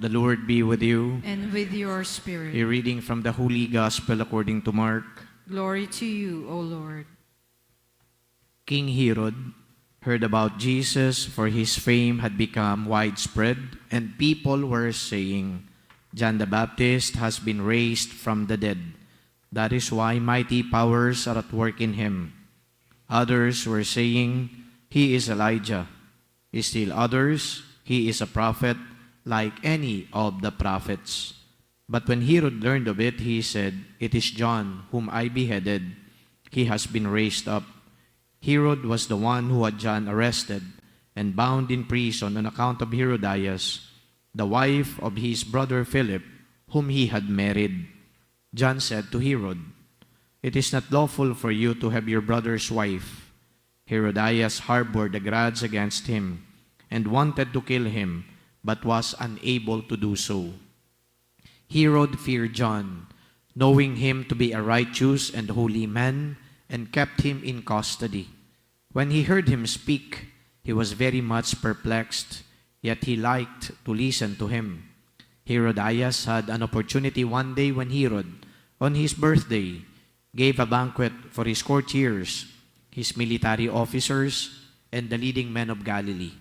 The Lord be with you. And with your spirit. A reading from the Holy Gospel according to Mark. Glory to you, O Lord. King Herod heard about Jesus, for his fame had become widespread, and people were saying, John the Baptist has been raised from the dead. That is why mighty powers are at work in him. Others were saying, he is Elijah. Still others, he is a prophet, like any of the prophets. But when Herod learned of it, he said, it is John, whom I beheaded. He has been raised up. Herod was the one who had John arrested and bound in prison on account of Herodias, the wife of his brother Philip, whom he had married. John said to Herod, it is not lawful for you to have your brother's wife. Herodias harbored a grudge against him and wanted to kill him, but was unable to do so. Herod feared John, knowing him to be a righteous and holy man, and kept him in custody. When he heard him speak, he was very much perplexed, yet he liked to listen to him. Herodias had an opportunity one day when Herod, on his birthday, gave a banquet for his courtiers, his military officers, and the leading men of Galilee.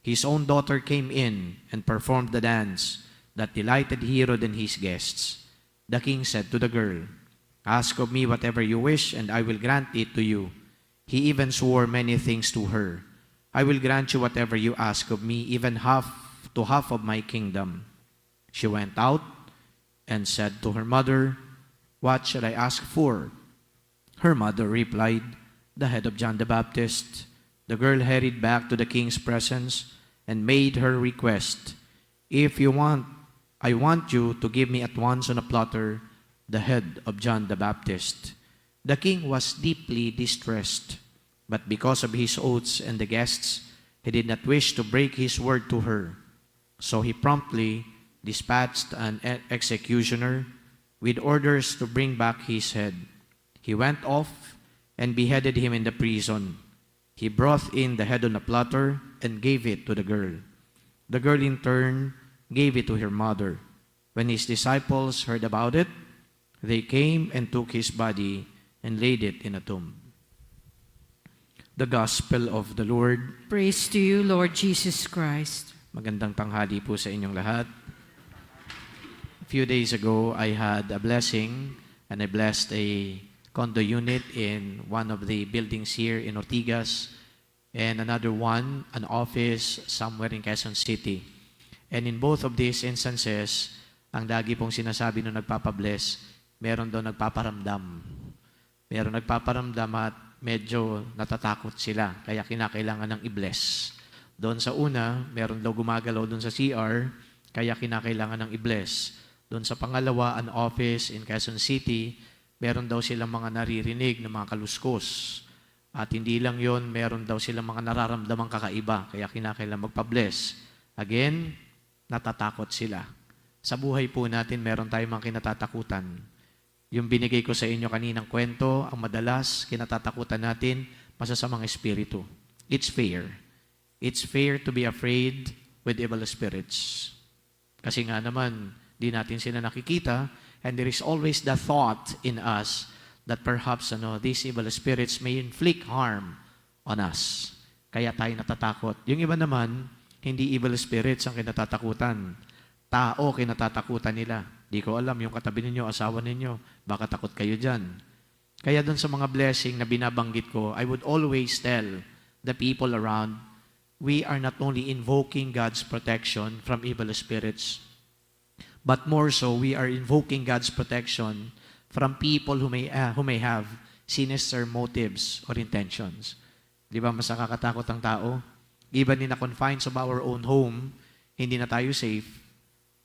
His own daughter came in and performed the dance that delighted Herod and his guests. The king said to the girl, ask of me whatever you wish, and I will grant it to you. He even swore many things to her. I will grant you whatever you ask of me, even half of my kingdom. She went out and said to her mother, what shall I ask for? Her mother replied, the head of John the Baptist. The girl hurried back to the king's presence and made her request. If you want, I want you to give me at once on a platter the head of John the Baptist. The king was deeply distressed, but because of his oaths and the guests, he did not wish to break his word to her. So he promptly dispatched an executioner with orders to bring back his head. He went off and beheaded him in the prison. He brought in the head on a platter and gave it to the girl. The girl in turn gave it to her mother. When his disciples heard about it, they came and took his body and laid it in a tomb. The Gospel of the Lord. Praise to you, Lord Jesus Christ. Magandang tanghali po sa inyong lahat. A few days ago, I had a blessing and I blessed a condo unit in one of the buildings here in Ortigas and another one, an office somewhere in Quezon City. And in both of these instances, ang lagi pong sinasabi nung nagpapabless, meron daw nagpaparamdam. Meron nagpaparamdam at medyo natatakot sila, kaya kinakailangan ng i-bless. Doon sa una, meron daw gumagalaw doon sa CR, kaya kinakailangan ng i-bless. Doon sa pangalawa, an office in Quezon City, meron daw silang mga naririnig ng mga kaluskos. At hindi lang yon, meron daw silang mga nararamdamang kakaiba, kaya kinakailangan magpa-bless. Again, natatakot sila. Sa buhay po natin, meron tayong mga kinatatakutan. Yung binigay ko sa inyo kaninang kwento, ang madalas kinatatakutan natin, masasamang espiritu. It's fair. It's fair to be afraid with evil spirits. Kasi nga naman, di natin sila nakikita, and there is always the thought in us that perhaps these evil spirits may inflict harm on us. Kaya tayo natatakot. Yung iba naman, hindi evil spirits ang kinatatakutan. Tao kinatatakutan nila. Di ko alam, yung katabi ninyo, asawa ninyo, baka takot kayo dyan. Kaya dun sa mga blessing na binabanggit ko, I would always tell the people around, we are not only invoking God's protection from evil spirits, but more so, we are invoking God's protection from people who may have sinister motives or intentions. Di ba mas nakakatakot ang tao? Even in the confines of our own home, hindi na tayo safe.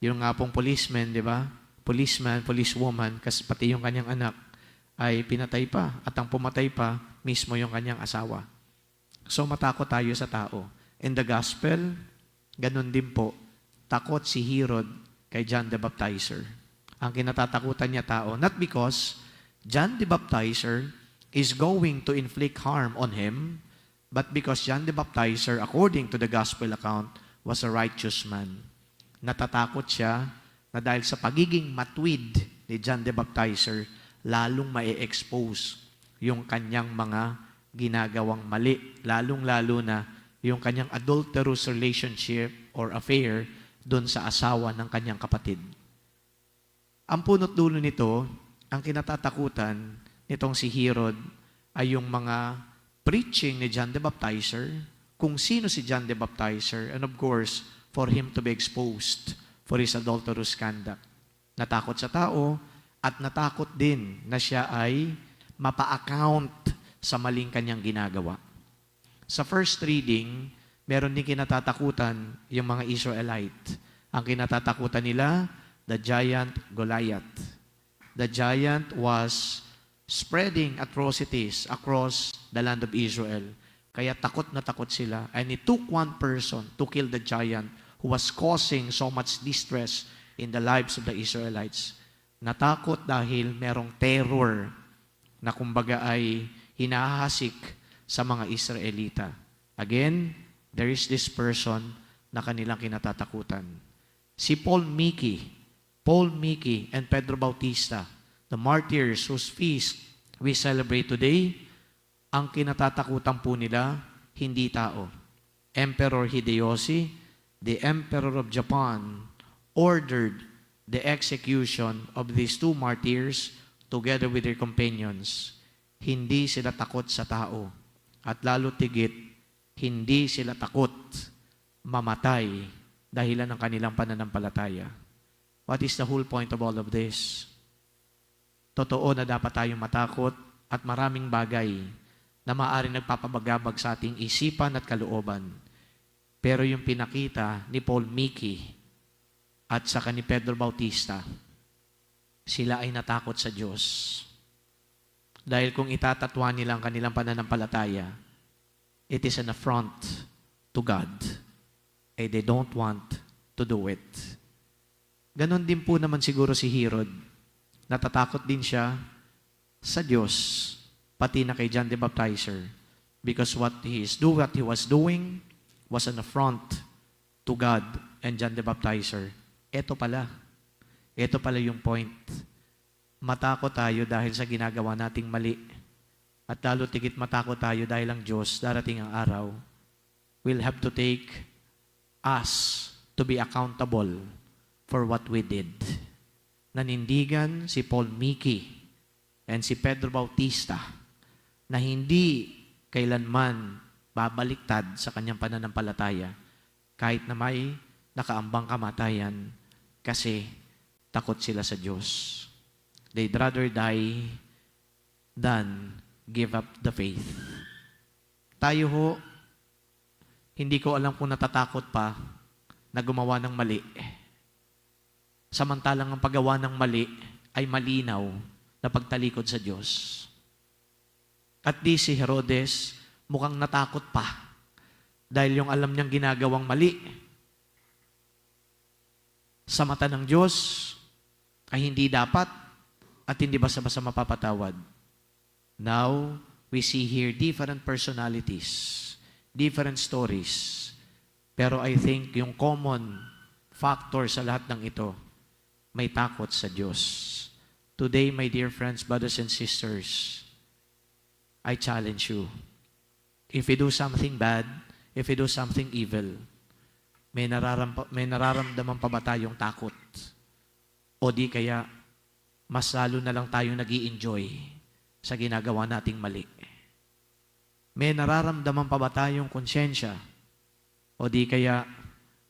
Yung nga pong policeman, di ba? Policeman, policewoman, kasi pati yung kanyang anak ay pinatay pa. At ang pumatay pa, mismo yung kanyang asawa. So matakot tayo sa tao. In the gospel, ganun din po. Takot si Herod kay John the Baptizer. Ang kinatatakutan niya tao, not because John the Baptizer is going to inflict harm on him, but because John the Baptizer, according to the gospel account, was a righteous man. Natatakot siya na dahil sa pagiging matwid ni John the Baptizer, lalong ma-expose yung kanyang mga ginagawang mali. Lalong-lalo na yung kanyang adulterous relationship or affair doon sa asawa ng kanyang kapatid. Ang punot dulo nito, ang kinatatakutan nitong si Herod ay yung mga preaching ni John the Baptizer, kung sino si John the Baptizer, and of course, for him to be exposed for his adulterous conduct. Natakot sa tao at natakot din na siya ay mapa-account sa maling kanyang ginagawa. Sa first reading, meron din kinatatakutan yung mga Israelite. Ang kinatatakutan nila, the giant Goliath. The giant was spreading atrocities across the land of Israel. Kaya takot na takot sila. And it took one person to kill the giant who was causing so much distress in the lives of the Israelites. Natakot dahil merong terror na kumbaga ay hinahasik sa mga Israelita. Again, there is this person na kanilang kinatatakutan. Si Paul Miki and Pedro Bautista, the martyrs whose feast we celebrate today, ang kinatatakutan po nila, hindi tao. Emperor Hideyoshi, the Emperor of Japan, ordered the execution of these two martyrs together with their companions. Hindi sila takot sa tao. At lalo tigit, hindi sila takot mamatay dahilan ng kanilang pananampalataya. What is the whole point of all of this? Totoo na dapat tayong matakot at maraming bagay na maaaring nagpapabagabag sa ating isipan at kalooban. Pero yung pinakita ni Paul Miki at saka ni Pedro Bautista, sila ay natakot sa Diyos. Dahil kung itatatwa nila ang kanilang pananampalataya, it is an affront to God. And they don't want to do it. Ganon din po naman siguro si Herod. Natatakot din siya sa Diyos, pati na kay John the Baptizer. Because what he was doing was an affront to God and John the Baptizer. Ito pala yung point. Matakot tayo dahil sa ginagawa nating mali. At lalo tigit matakot tayo dahil ang Diyos, darating ang araw, will have to take us to be accountable for what we did. Nanindigan si Paul Miki and si Pedro Bautista na hindi kailanman babaliktad sa kanyang pananampalataya kahit na may nakaambang kamatayan kasi takot sila sa Diyos. They'd rather die than give up the faith. Tayo ho, hindi ko alam kung natatakot pa na gumawa ng mali. Samantalang ang paggawa ng mali ay malinaw na pagtalikod sa Diyos. At di si Herodes mukhang natakot pa dahil yung alam niyang ginagawang mali sa mata ng Diyos ay hindi dapat at hindi basta-basta mapapatawad. Now, we see here different personalities, different stories. Pero I think yung common factor sa lahat ng ito, may takot sa Diyos. Today, my dear friends, brothers and sisters, I challenge you. If you do something bad, if you do something evil, may nararamdaman pa ba tayong takot? O di kaya, mas lalo na lang tayong nag-i-enjoy sa ginagawa nating mali? May nararamdaman pa ba tayong konsyensya? O di kaya,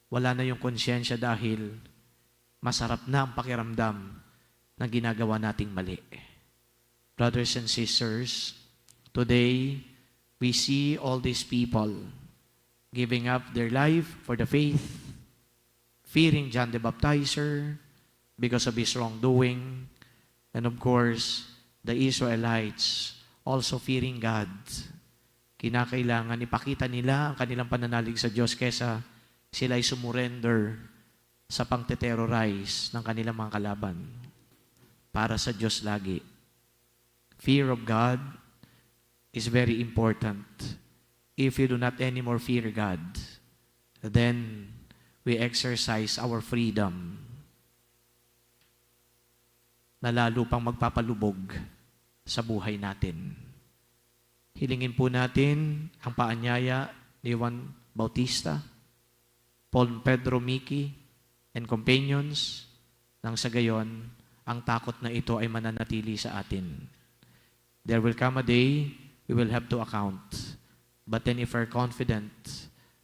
wala na yung konsyensya dahil masarap na ang pakiramdam ng ginagawa nating mali? Brothers and sisters, today, we see all these people giving up their life for the faith, fearing John the Baptizer because of his wrongdoing, and of course, the Israelites also fearing God. Kinakailangan ipakita nila ang kanilang pananalig sa Diyos kesa sila ay sumurrender sa pang-terrorize ng kanilang mga kalaban. Para sa Diyos lagi. Fear of God is very important. If you do not anymore fear God, then we exercise our freedom na lalo pang magpapalubog sa buhay natin. Hilingin po natin ang paanyaya ni Juan Bautista, Paul Pedro Miki, and companions, nang sa gayon, ang takot na ito ay mananatili sa atin. There will come a day we will have to account. But then if we're confident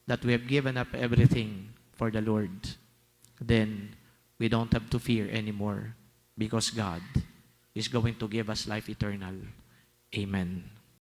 that we have given up everything for the Lord, then we don't have to fear anymore because God is going to give us life eternal. Amen.